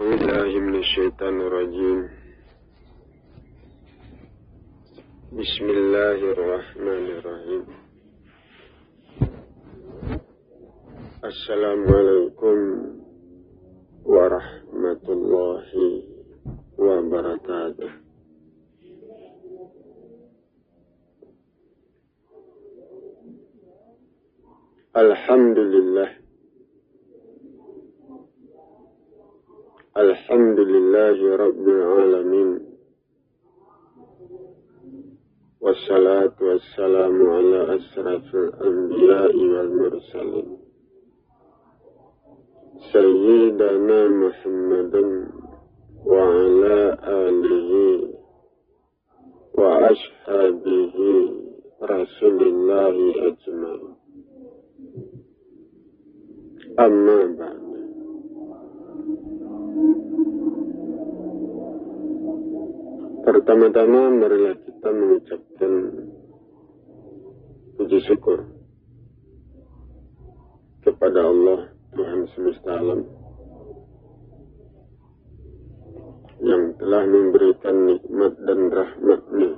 بالله من الشيطان الرجيم. بسم الله الرحمن الرحيم. السلام عليكم ورحمة الله وبركاته. الحمد لله. الحمد لله رب العالمين. والصلاة والسلام على أشرف الأنبياء والمرسلين سيدنا محمد وعلى آله وأصحابه رسول الله أجمعين. أما بعد. Pertama-tama marilah kita mengucapkan puji syukur kepada Allah Tuhan semesta alam yang telah memberikan nikmat dan rahmat-Nya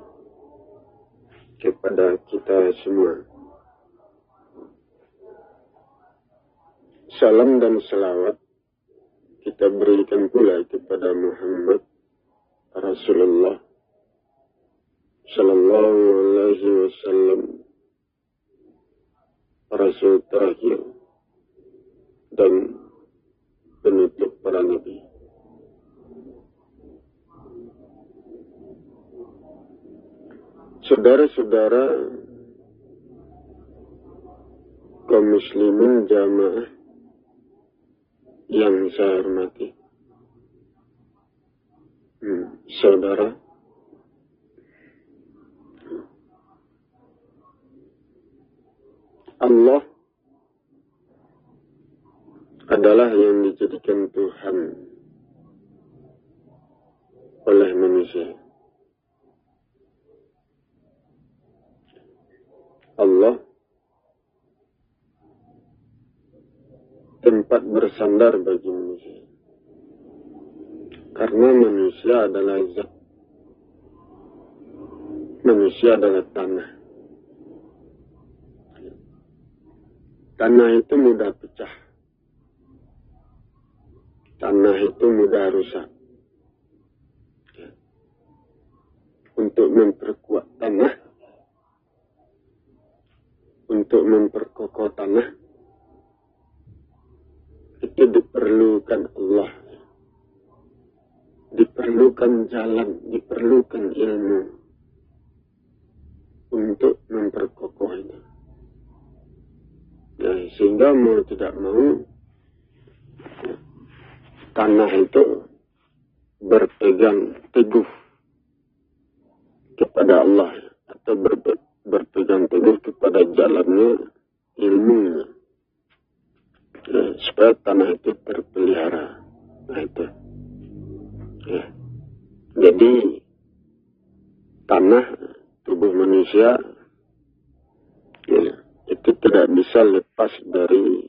kepada kita semua. Salam dan salawat kita berikan pula kepada Muhammad Rasulullah Sallallahu Alaihi Wasallam, Rasul terakhir dan penutup para nabi. Saudara-saudara kaum muslimin jamaah yang saya hormati, saudara, Allah adalah yang dijadikan Tuhan oleh manusia. Allah tempat bersandar bagi manusia. Karena manusia adalah zat. Manusia adalah tanah. Tanah itu mudah pecah. Tanah itu mudah rusak. Untuk memperkuat tanah, untuk memperkokoh tanah, itu diperlukan Allah. Diperlukan jalan, diperlukan ilmu untuk memperkokoh itu. Nah, sehingga mau tidak mau tanah itu berpegang teguh kepada Allah atau berpegang teguh kepada jalannya ilmunya. Nah, supaya tanah itu terpelihara. Nah itu. Ya. Jadi tanah tubuh manusia ya, itu tidak bisa lepas dari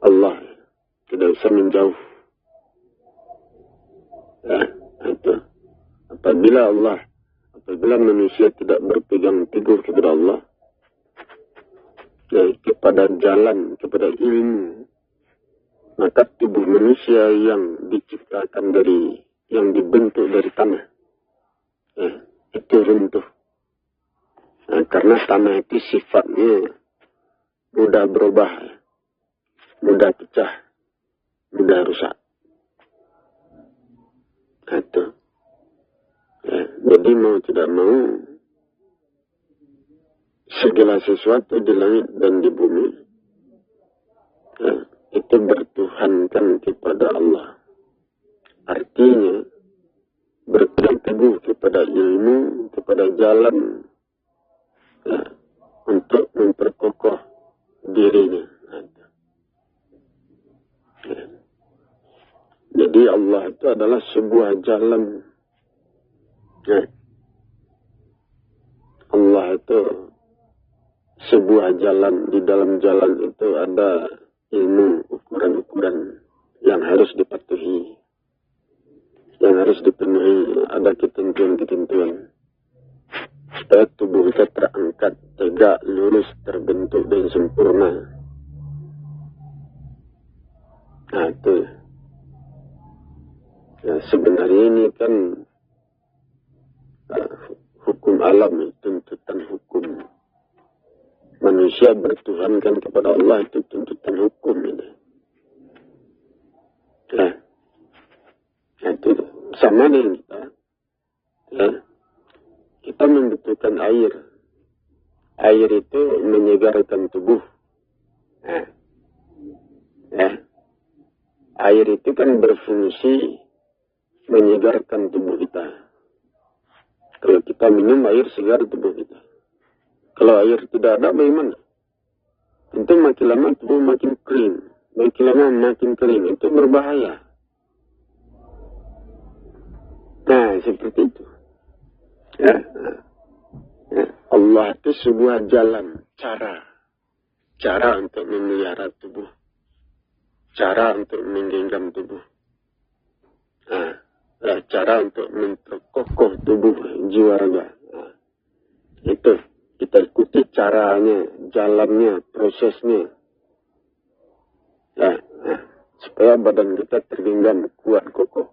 Allah, tidak bisa menjauh. Ya, itu. Apabila manusia tidak berpegang teguh kepada Allah, ya, kepada jalan, kepada ilmu, maka tubuh manusia yang diciptakan yang dibentuk dari tanah, ya, itu runtuh. Nah, karena tanah itu sifatnya mudah berubah, mudah pecah, mudah rusak. Nah, itu. Ya, jadi mau tidak mau, segala sesuatu di langit dan di bumi, ya, itu bertuhankan kepada Allah. Artinya berpegang teguh kepada ilmu, kepada jalan, ya, untuk memperkokoh dirinya. Ya. Jadi Allah itu adalah sebuah jalan. Ya. Allah itu sebuah jalan. Di dalam jalan itu ada ilmu, ukuran-ukuran yang harus dipatuhi. tegak, lurus, terbentuk dan sempurna. Nah, itu. Ya, sebenarnya ini kan hukum alam, tuntutan hukum. Manusia bertuhankan kepada Allah, itu tuntutan hukum ini. Ya. Ya, itu sama dengan kita. Ya. Kita membutuhkan air. Air itu menyegarkan tubuh. Nah. Ya. Air itu kan berfungsi menyegarkan tubuh kita. Kalau kita minum air segar tubuh kita. Kalau air tidak ada, bagaimana? Tentu makin lama tubuh makin kering. Makin lama makin kering. Itu berbahaya. Nah, seperti itu. Ya. Ya. Allah itu sebuah jalan, cara. Cara untuk memelihara tubuh. Cara untuk menggenggam tubuh. Nah, cara untuk memperkokoh tubuh jiwa raga. Nah, itu kita ikuti caranya, jalannya, prosesnya. Nah, supaya badan kita tergenggam kuat kokoh.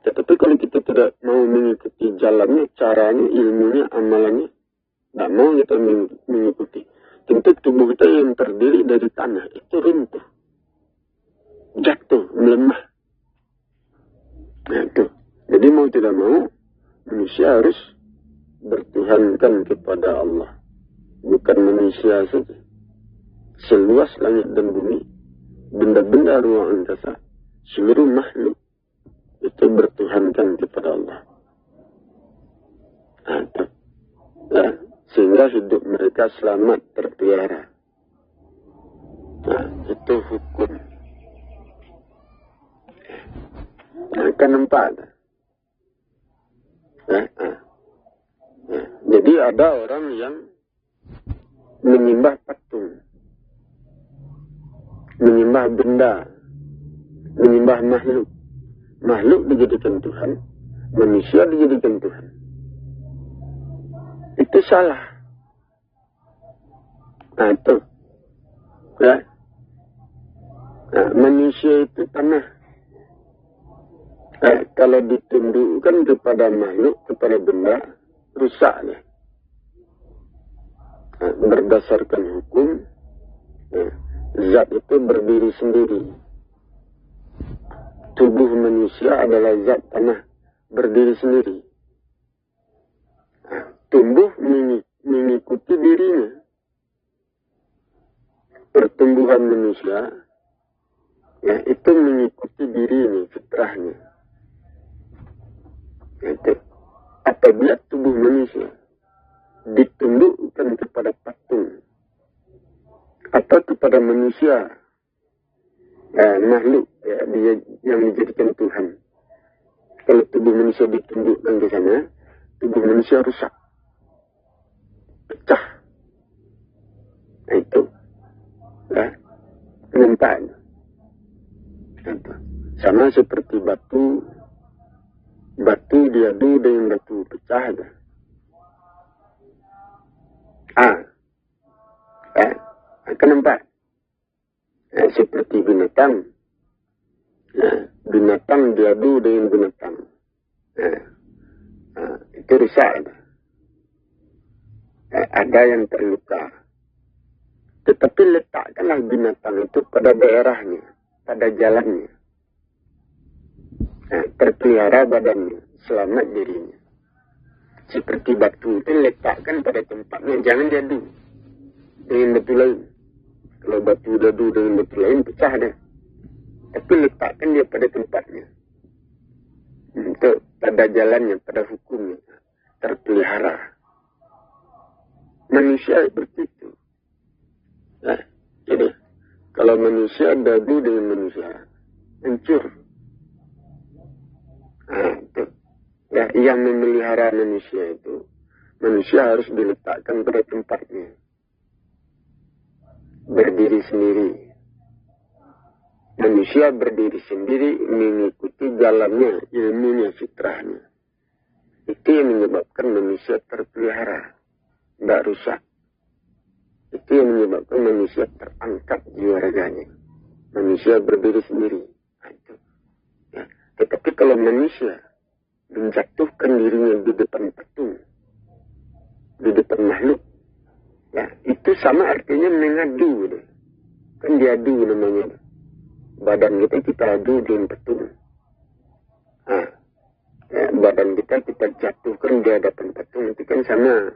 Tetapi kalau kita tidak mau mengikuti jalannya, caranya, ilmunya, amalannya, tidak mau kita mengikuti. Tentu tubuh kita yang terdiri dari tanah itu runtuh, jatuh, melemah. Nah, itu. Jadi mau tidak mau, manusia harus bertuhankan kepada Allah. Bukan manusia saja. Seluas langit dan bumi, benda-benda ruang angkasa, seluruh makhluk itu bertuhankan kepada Allah. Nah, itu. Nah, sehingga hidup mereka selamat terpelihara. Nah, itu hukum. Nah, kan nampak. Nah, jadi ada orang yang menyembah patung, menyembah benda, menyembah makhluk. Makhluk dijadikan Tuhan, manusia dijadikan Tuhan. Itu salah. Nah, itu. Ya. Nah, manusia itu tanah. Kalau ditundukkan kepada makhluk, kepada benda, rusaknya. Nah, berdasarkan hukum, zat itu berdiri sendiri. Tubuh manusia adalah zat tanah, berdiri sendiri. Nah, tumbuh mengikuti dirinya. Pertumbuhan manusia, ya, itu mengikuti dirinya, fitrahnya. Itu. Apabila tubuh manusia ditundukkan kepada patung atau kepada manusia, makhluk, ya, dia yang dijadikan Tuhan. Kalau tubuh manusia ditundukkan ke sana, tubuh manusia rusak, pecah. Nah, itu, ya, penampakan. Sama seperti batu diadu dengan batu pecah aja. Akan nampak. Seperti binatang. Binatang diadu dengan binatang. Itu rusak. Ada yang terluka. Tetapi letakkanlah binatang itu pada daerahnya, pada jalannya. Terpelihara badannya, selamat dirinya. Seperti batu itu letakkan pada tempatnya, jangan diadu dengan batu lain. Kalau batu diadu dengan batu lain, pecah dah. Tapi letakkan dia pada tempatnya. Untuk pada jalannya, pada hukumnya, terpelihara. Manusia seperti itu. Nah, jadi kalau manusia diadu dengan manusia, hancur. Itu. Ya, yang memelihara manusia itu, manusia harus diletakkan pada tempatnya. Berdiri sendiri. Manusia berdiri sendiri mengikuti jalannya, ilmunya, fitrahnya. Itu yang menyebabkan manusia terpelihara, tidak rusak. Itu yang menyebabkan manusia terangkat jiwa raganya. Manusia berdiri sendiri. Nah, itu. Ya. Tetapi kalau manusia menjatuhkan dirinya di depan patung, di depan makhluk, ya, itu sama artinya mengadu. Kan diadu namanya. Badan kita adu dengan patung. Nah, ya, badan kita jatuhkan di hadapan patung, itu kan sama.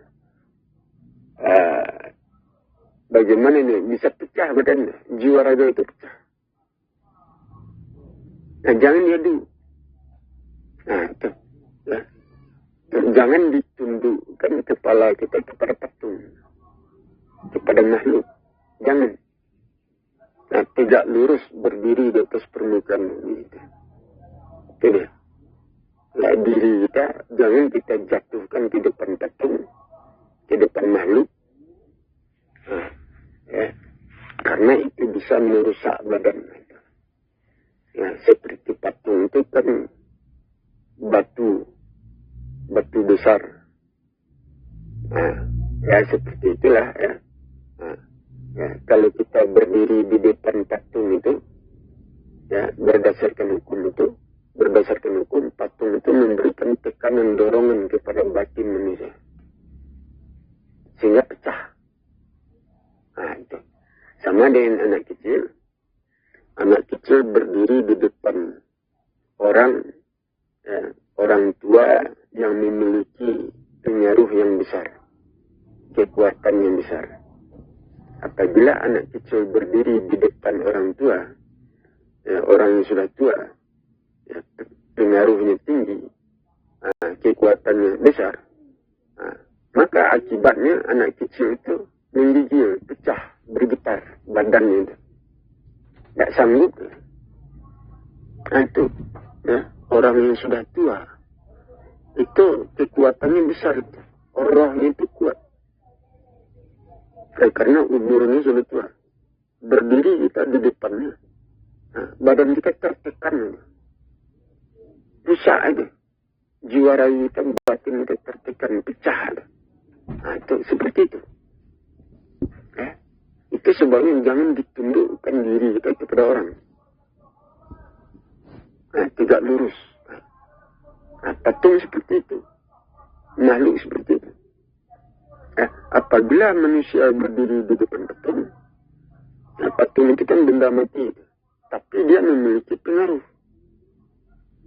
Bagaimana ini bisa pecah badannya, jiwa raga itu pecah. Nah, jangan diadu. Nah, itu. Ya. Jangan ditundukkan kepala kita kepada patung, kepada makhluk. Jangan. Nah, tegak lurus berdiri di atas permukaan bumi itu. Itu dia. Nah, diri kita jangan kita jatuhkan ke depan patung, ke depan makhluk. Nah, ya. Karena itu bisa merusak badan. Nah, seperti patung itu kan batu besar. Nah, ya seperti itulah ya. Nah, ya, kalau kita berdiri di depan patung itu, ya berdasarkan hukum patung itu memberikan tekanan dorongan kepada batin manusia sehingga pecah. Nah, itu sama dengan anak kecil berdiri di depan orang, ya, orang tua yang memiliki pengaruh yang besar, kekuatan yang besar. Apabila anak kecil berdiri di depan orang tua, ya, orang yang sudah tua, ya, pengaruhnya tinggi, kekuatannya besar, maka akibatnya anak kecil itu menggigil, pecah, bergetar badannya itu. Tidak sanggup. Nah, itu ya, orang yang sudah tua itu kekuatannya besar, itu rohnya itu kuat. Karena umurnya sudah tua, berdiri kita di depannya, nah, badan kita tertekan, rusak aja, jiwa raga kita, batin kita tertekan, pecah aja. Nah, itu seperti itu. Ya. Itu sebabnya jangan ditundukkan diri kita kepada orang. Nah, tegak lurus. Nah, patung seperti itu, makhluk seperti itu. Apabila manusia berdiri di depan patung, nah, patung itu kan benda mati, tapi dia memiliki pengaruh.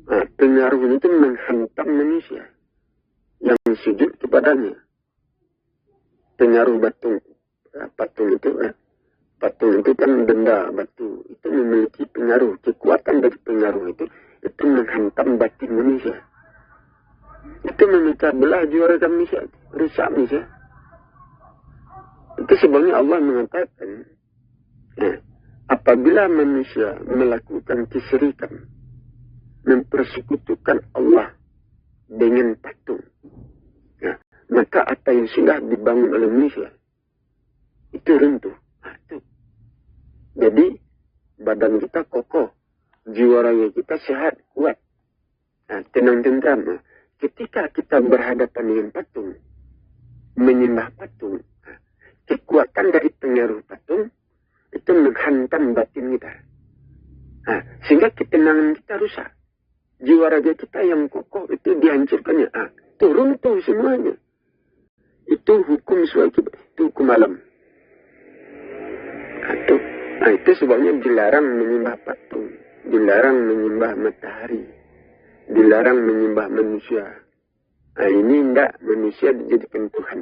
Nah, pengaruh itu menghantam manusia yang sujud kepadanya. Pengaruh patung itu kan benda batu, itu memiliki pengaruh, kekuatan dari pengaruh itu menghantam batin manusia. Itu memecah belah jiwa raga manusia, rusak manusia. Itu sebabnya Allah mengatakan, ya, apabila manusia melakukan kesyirikan, mempersekutukan Allah dengan patung, ya, maka apa yang sudah dibangun oleh manusia itu runtuh. Jadi badan kita kokoh, jiwa raga kita sehat, kuat, tenang tentram. Ketika kita berhadapan dengan patung, menyembah patung, kekuatan dari pengaruh patung itu menghantam batin kita, sehingga ketenangan kita rusak. Jiwa raga kita yang kokoh itu dihancurkannya, itu runtuh semuanya. Itu hukum swakib, itu hukum alam. Itu sebabnya dilarang menyembah patung, dilarang menyembah matahari, dilarang menyembah manusia. Ini tidak, manusia dijadikan Tuhan.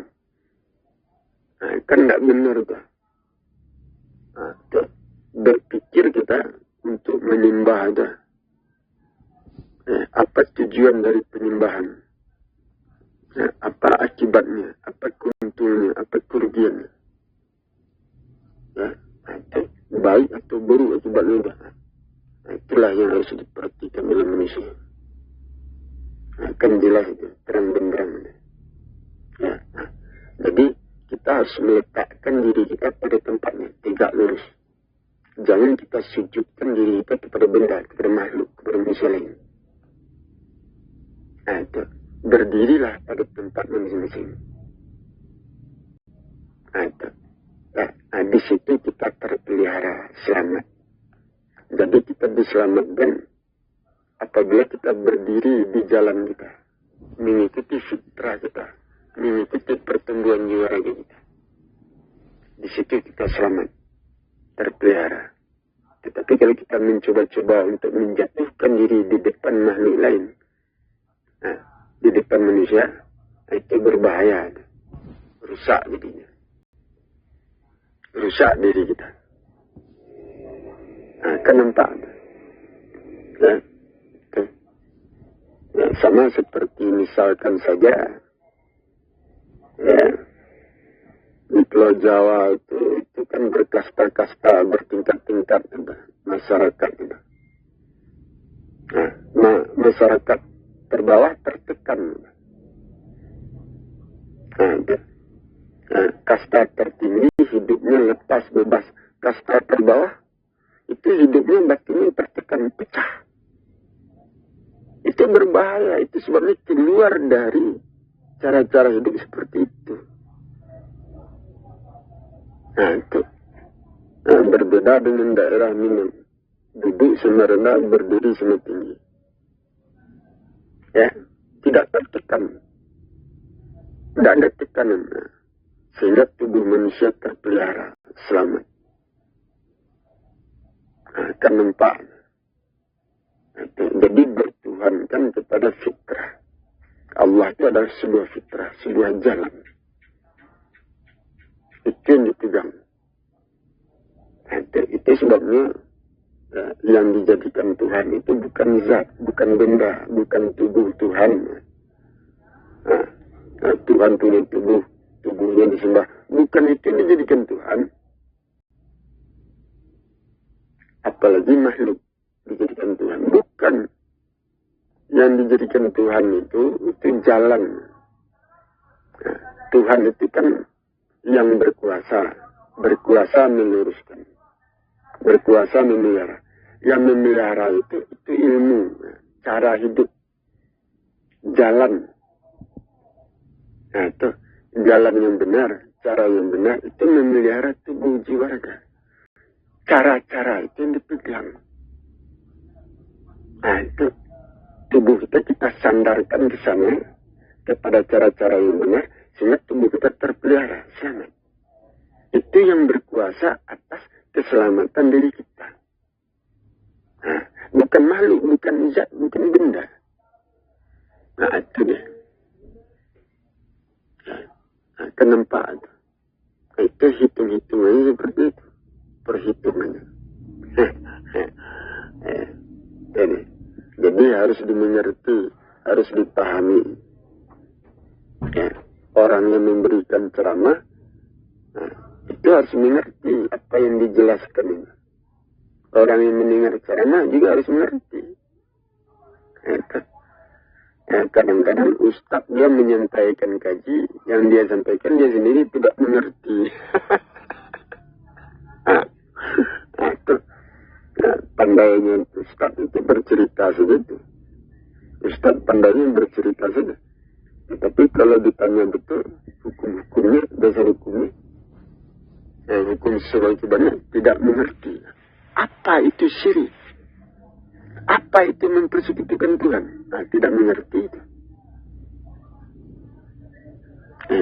Kan tidak benar tuh. Berpikir kita untuk menyembah aja. Apa tujuan dari penyembahan? Apa akibatnya? Apa keuntungannya? Apa kerugiannya? Itu baik atau buruk akibatnya. Itulah yang harus diperhatikan oleh manusia. Kan jelas itu, terang benderang. Jadi kita harus meletakkan diri kita pada tempatnya, tegak lurus. Jangan kita sujudkan diri kita kepada benda, kepada makhluk, kepada manusia lain. Itu berdirilah pada tempatnya masing-masing. Itu. Nah, di situ kita terpelihara selamat. Jadi kita diselamatkan apabila kita berdiri di jalan kita, mengikuti fitrah kita, mengikuti pertumbuhan jiwa raga kita. Di situ kita selamat, terpelihara. Tetapi kalau kita mencoba-coba untuk menjatuhkan diri di depan makhluk lain, nah, di depan manusia, itu berbahaya. Rusak jadinya. Rusak diri kita. Nah, kan nampak. Ya, ya, sama seperti misalkan saja, ya, di Pulau Jawa itu kan berkasta-kasta, bertingkat-tingkat masyarakat. Nah, masyarakat terbawah tertekan. Nah, kasta tertinggi hidupnya lepas bebas. Kasta terbawah itu hidupnya batinnya tertekan, pecah. Itu berbahaya. Itu sebabnya keluar dari cara-cara hidup seperti itu. Nah, itu. Nah, berbeda dengan daerah Minang. Duduk sama rendah, berdiri sama tinggi. Ya, tidak tertekan. Tidak ada tekanan. Sehingga tubuh manusia terpelihara selamat. Nah, kan nampak. Jadi bertuhankan kepada fitrah. Allah itu adalah sebuah fitrah, sebuah jalan. Itu yang dipegang. Itu sebabnya yang dijadikan Tuhan itu bukan zat, bukan benda, bukan tubuh Tuhan. Tuhan punya tubuh, tubuhnya disembah. Bukan itu yang dijadikan Tuhan. Apalagi makhluk dijadikan Tuhan. Bukan. Yang dijadikan Tuhan itu jalan. Nah, Tuhan itu kan yang berkuasa. Berkuasa meluruskan. Berkuasa memelihara. Yang memelihara itu ilmu. Cara hidup. Jalan. Nah, itu jalan yang benar. Cara yang benar itu memelihara tubuh jiwa raga. Cara-cara itu yang dipegang. Nah, itu tubuh kita sandarkan ke sana kepada cara-cara yang benar sehingga tubuh kita terpelihara selamat. Itu yang berkuasa atas keselamatan diri kita. Nah, bukan makhluk, bukan zat, bukan benda. Nah, itu dia. Nah, kenapa itu? Itu hitung-hitungannya seperti itu. Perhitungannya. Jadi harus dimengerti, harus dipahami. Ya, orang yang memberikan ceramah, nah, itu harus mengerti apa yang dijelaskan ini. Orang yang mendengar ceramah juga harus mengerti. Ya, kadang-kadang ustaz dia menyampaikan kaji, yang dia sampaikan dia sendiri tidak mengerti. Pandainya ustaz itu bercerita saja itu. Ustaz pandainya bercerita saja. Tetapi kalau ditanya betul hukum-hukumnya, dasar hukumnya, hukum sewajibannya tidak mengerti. Apa itu syirik? Apa itu mempersekutukan Tuhan? Nah, tidak mengerti itu.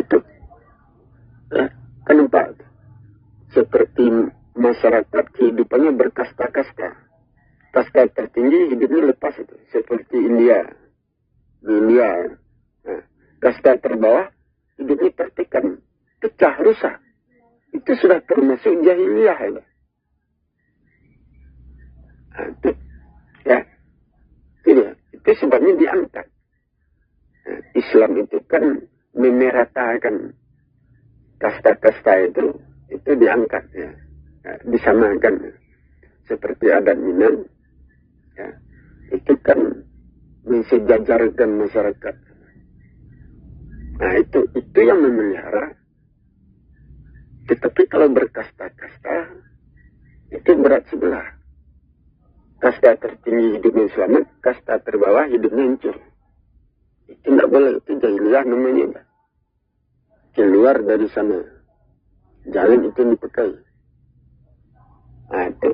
Itu. Ya, kenapa? Seperti masyarakat kehidupannya berkasta-kasta. Kasta tertinggi hidupnya lepas itu. Seperti India. Di India. Nah, kasta terbawah hidupnya tertekan. Pecah, rusak. Itu sudah termasuk jahiliyah. Ya. Nah, itu. Ya. Itu sebabnya diangkat. Nah, Islam itu kan memeratakan kasta-kasta itu diangkat ya. Nah, disamakan seperti adat Minang ya, itu kan mensejajarkan masyarakat. Nah, itu yang memelihara. Tetapi kalau berkasta-kasta itu berat sebelah. Kasta tertinggi hidupnya selamat, kasta terbawah hidupnya hancur. Itu tidak boleh, itu jahiliyah namanya. Keluar dari sana. Jalan itu yang dipakai. Nah, itu.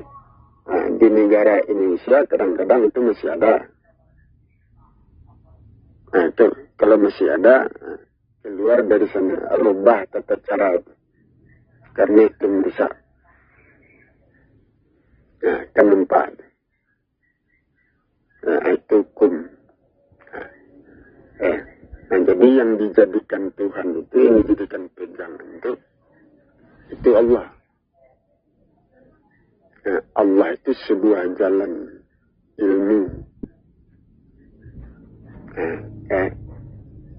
Nah, di negara Indonesia kadang-kadang itu masih ada. Nah, itu. Kalau masih ada, keluar dari sana, rubah tata cara itu. Karena itu merusak. Nah, keempat. Nah, itu hukum. Nah, jadi yang dijadikan Tuhan itu, yang dijadikan pegangan itu Allah. Nah, Allah itu sebuah jalan ilmu.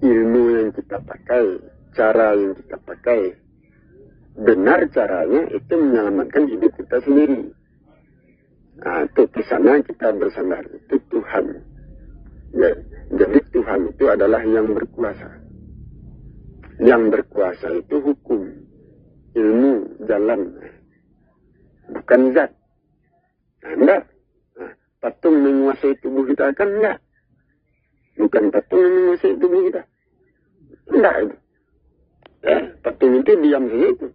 Ilmu yang kita pakai, cara yang kita pakai, benar caranya itu menyelamatkan hidup kita sendiri. Nah, itu ke sana kita bersandar, itu Tuhan. Ya, jadi Tuhan itu adalah yang berkuasa. Yang berkuasa itu hukum, ilmu, jalan. Bukan zat. Nah, enggak. Nah, patung menguasai tubuh kita kan enggak. Bukan patung yang menguasai tubuh kita. Enggak itu. Patung itu diam saja itu.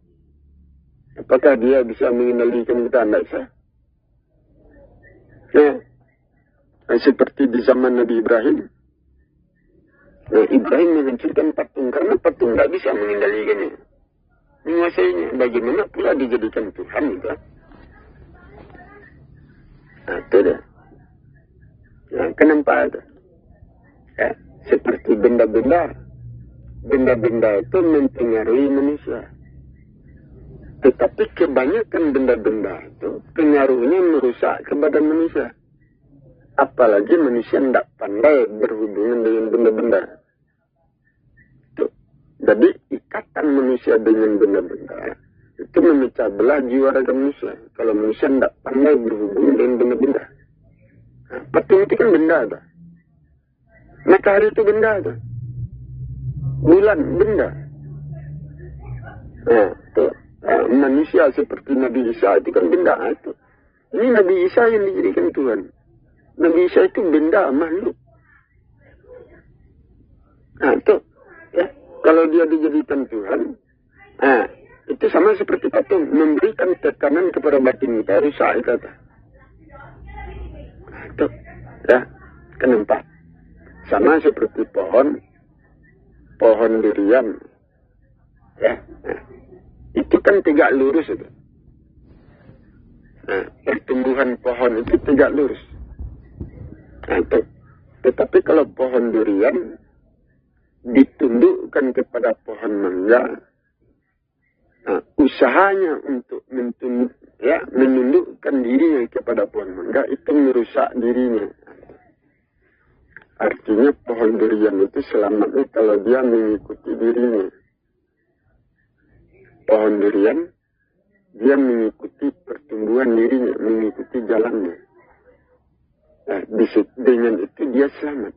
Apakah dia bisa mengendalikan kita? Enggak bisa. Seperti di zaman Nabi Ibrahim. Nah, Ibrahim menghancurkan patung karena patung tidak bisa mengendalikannya, menguasainya. Bagaimana pula dijadikan Tuhan itu? Nah, itu dah. Nah, kenapa itu? Seperti benda-benda. Benda-benda itu mempengaruhi manusia. Tetapi kebanyakan benda-benda itu pengaruhnya merusak kepada manusia. Apalagi manusia tidak pandai berhubungan dengan benda-benda. Jadi ikatan manusia dengan benda-benda itu memecah belah jiwa raga manusia. Kalau manusia tidak pandai berhubungan dengan benda-benda. Nah, patung itu kan benda ada. Matahari itu benda ada. Bulan benda. Nah, itu. Manusia seperti Nabi Isa itu kan benda itu. Ini Nabi Isa yang dijadikan Tuhan. Nabi Isa itu benda, makhluk. Nah, itu. Ya. Kalau dia dijadikan Tuhan, itu sama seperti patung. Memberikan tekanan kepada batin kita, rusak kata. Nah, itu. Ya. Kenapa? Sama seperti pohon durian. Ya. Nah, itu kan tegak lurus itu. Nah, pertumbuhan pohon itu tegak lurus. Nah, itu. Tetapi kalau pohon durian ditundukkan kepada pohon mangga, nah, usahanya untuk menundukkan dirinya kepada pohon mangga itu merusak dirinya. Artinya pohon durian itu selamatnya kalau dia mengikuti dirinya. Pohon durian dia mengikuti pertumbuhan dirinya, mengikuti jalannya. Nah, dengan itu dia selamat.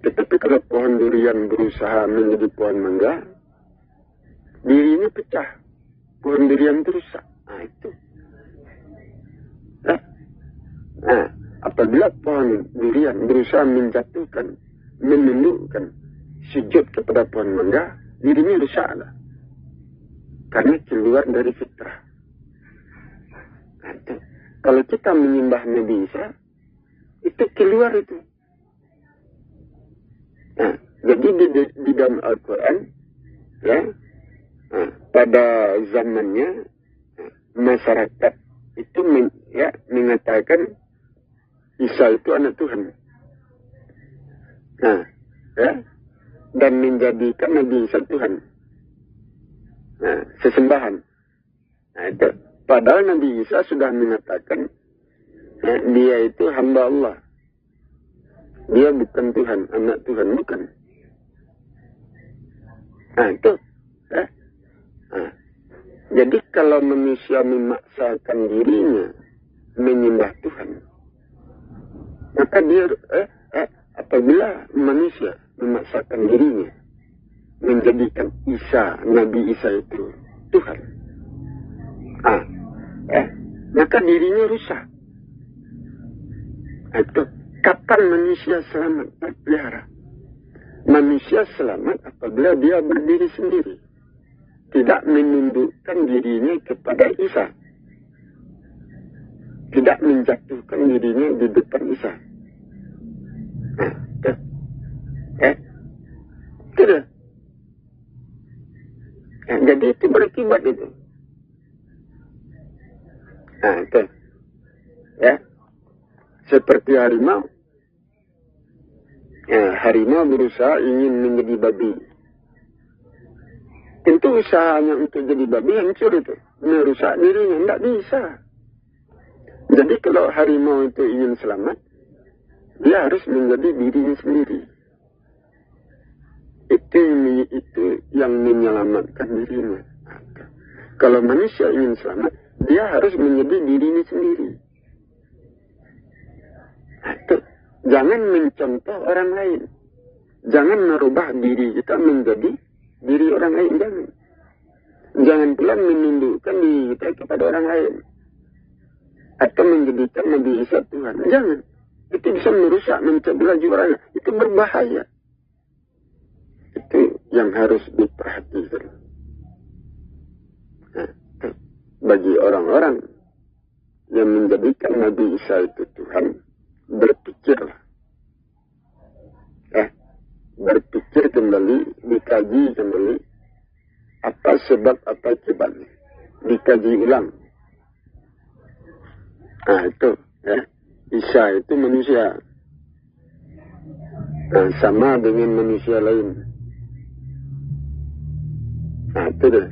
Tetapi kalau pohon durian berusaha menjadi pohon mangga, dirinya pecah. Pohon durian itu rusak. Nah, itu. Nah, apabila pohon durian berusaha menjatuhkan, menundukkan, sujud kepada pohon mangga, dirinya rusaklah. Karena keluar dari fitrah. Nah, itu. Kalau kita menyembah Nabi Isa, itu keluar itu. Nah, jadi di dalam Al-Quran, ya, pada zamannya masyarakat itu mengatakan Isa itu anak Tuhan. Nah, ya, dan menjadikan Nabi Isa Tuhan. Nah, sesembahan. Nah, itu. Padahal Nabi Isa sudah mengatakan dia itu hamba Allah. Dia bukan Tuhan, anak Tuhan bukan. Nah, itu. Nah, jadi kalau manusia memaksakan dirinya menyembah Tuhan, maka dia apabila manusia memaksakan dirinya menjadikan Isa, Nabi Isa itu Tuhan, maka dirinya rusak. Itu kapan manusia selamat terpelihara? Manusia selamat apabila dia berdiri sendiri, tidak menundukkan dirinya kepada Isa. tidak menjatuhkan dirinya di depan Isa. Nah, tuh. Itu dah. Nah, jadi itu berakibat itu. Nah, itu. Ya. Seperti harimau. Nah, harimau berusaha ingin menjadi babi. Tentu usahanya untuk jadi babi hancur itu. Merusak dirinya. Tidak bisa. Jadi kalau harimau itu ingin selamat, dia harus menjadi dirinya sendiri. Itu yang menyelamatkan dirinya. Kalau manusia ingin selamat, dia harus menjadi dirinya sendiri. Jangan mencontoh orang lain. Jangan merubah diri kita menjadi diri orang lain. Jangan pula menundukkan diri kita kepada orang lain. Atau menjadikan Nabi Isa Tuhan. Jangan. Itu bisa merusak, mencabut belah jiwa. Itu berbahaya. Itu yang harus diperhatikan. Nah, bagi orang-orang yang menjadikan Nabi Isa itu Tuhan, berpikirlah. Berpikir kembali, dikaji kembali. Apa sebab, apa akibatnya. Dikaji ulang. Nah, itu. Isa itu manusia. Nah, sama dengan manusia lain. Nah, itu deh.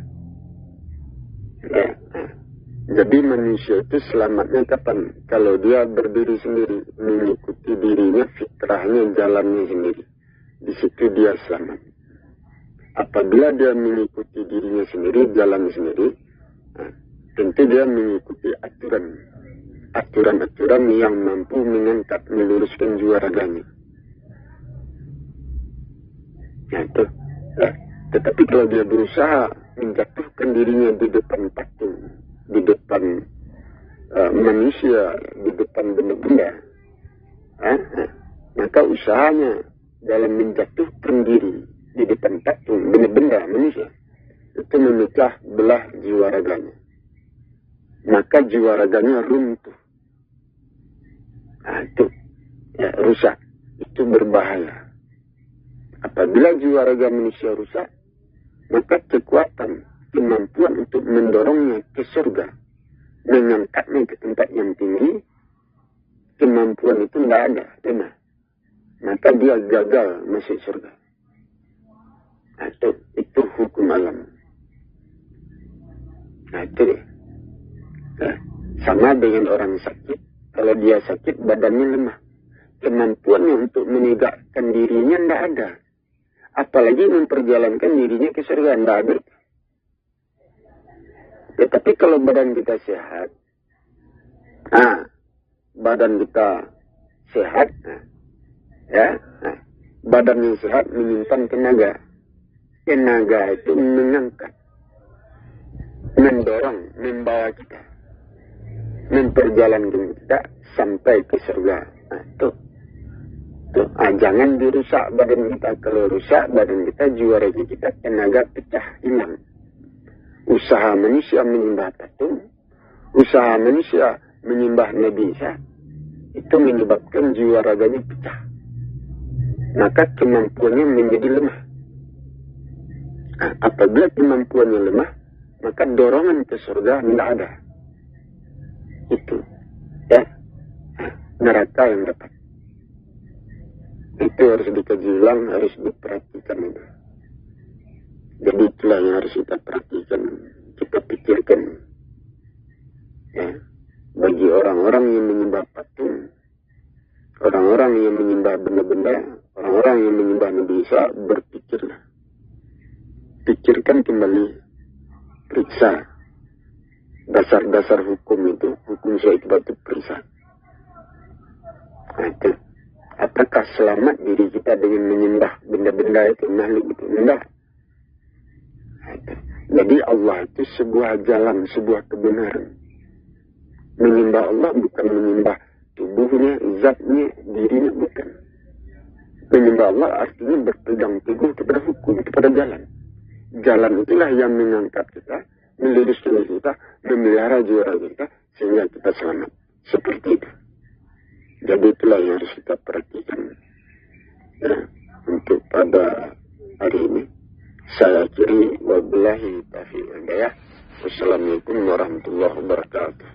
Jadi manusia itu selamatnya kapan? Kalau dia berdiri sendiri, mengikuti dirinya, fitrahnya, jalannya sendiri. Di situ dia selamat. Apabila dia mengikuti dirinya sendiri, jalan sendiri, tentu dia mengikuti aturan-aturan yang mampu mengangkat, meluruskan jiwa raganya. Nah, itu. Tetapi kalau dia berusaha menjatuhkan dirinya di depan patung, di depan manusia, di depan benda-benda, maka usahanya dalam menjatuhkan diri di depan patung, benda-benda manusia, itu memecah belah jiwa raganya. Maka jiwa raganya runtuh. Nah, itu rusak. Itu berbahaya. Apabila jiwa raga manusia rusak, maka kekuatan, kemampuan untuk mendorongnya ke surga, mengangkatnya ke tempat yang tinggi, kemampuan itu tidak ada. Benar. Maka dia gagal masuk surga. Nah, itu hukum alam. Nah, itu deh. Sama dengan orang sakit. Kalau dia sakit, badannya lemah. Kemampuannya untuk menegakkan dirinya tidak ada. Apalagi memperjalankan dirinya ke surga, tidak ada. Tetapi kalau badan kita sehat, badan kita sehat, badan yang sehat menyimpan tenaga. Tenaga itu mengangkat, mendorong, membawa kita, memperjalankan kita sampai ke surga. Nah, itu. Jangan dirusak badan kita. Kalau rusak badan kita, jiwa raga kita, tenaga pecah, hilang. Usaha manusia menyembah patung, usaha manusia menyembah Nabi Isa, itu menyebabkan jiwa raganya pecah. Maka kemampuannya menjadi lemah. Apabila kemampuannya lemah, maka dorongan ke surga tidak ada. Itu. Neraka yang dapat. Itu harus dikaji ulang, harus diperhatikan itu. Jadi itulah yang harus kita perhatikan, kita pikirkan. Bagi orang-orang yang menyembah patung, orang-orang yang menyembah benda-benda, orang-orang yang menyembah Nabi Isa, berpikirlah. Pikirkan kembali, periksa. Dasar-dasar hukum itu, hukum syaitan itu periksa. Nah, itu. Apakah selamat diri kita dengan menyembah benda-benda itu, makhluk itu? Tidak. Jadi Allah itu sebuah jalan, sebuah kebenaran. Menyembah Allah bukan menyembah tubuhnya, zatnya, dirinya, bukan. Menyembah Allah artinya berpegang teguh kepada hukum, kepada jalan. Jalan itulah yang mengangkat kita, meluruskan kita, memelihara jiwa kita, sehingga kita selamat. Seperti itu. Jadi itulah yang harus kita perhatikan. Ya, untuk pada hari ini. Saya akhiri, wabillahi taufiq wal hidayah. Wassalamualaikum warahmatullahi wabarakatuh.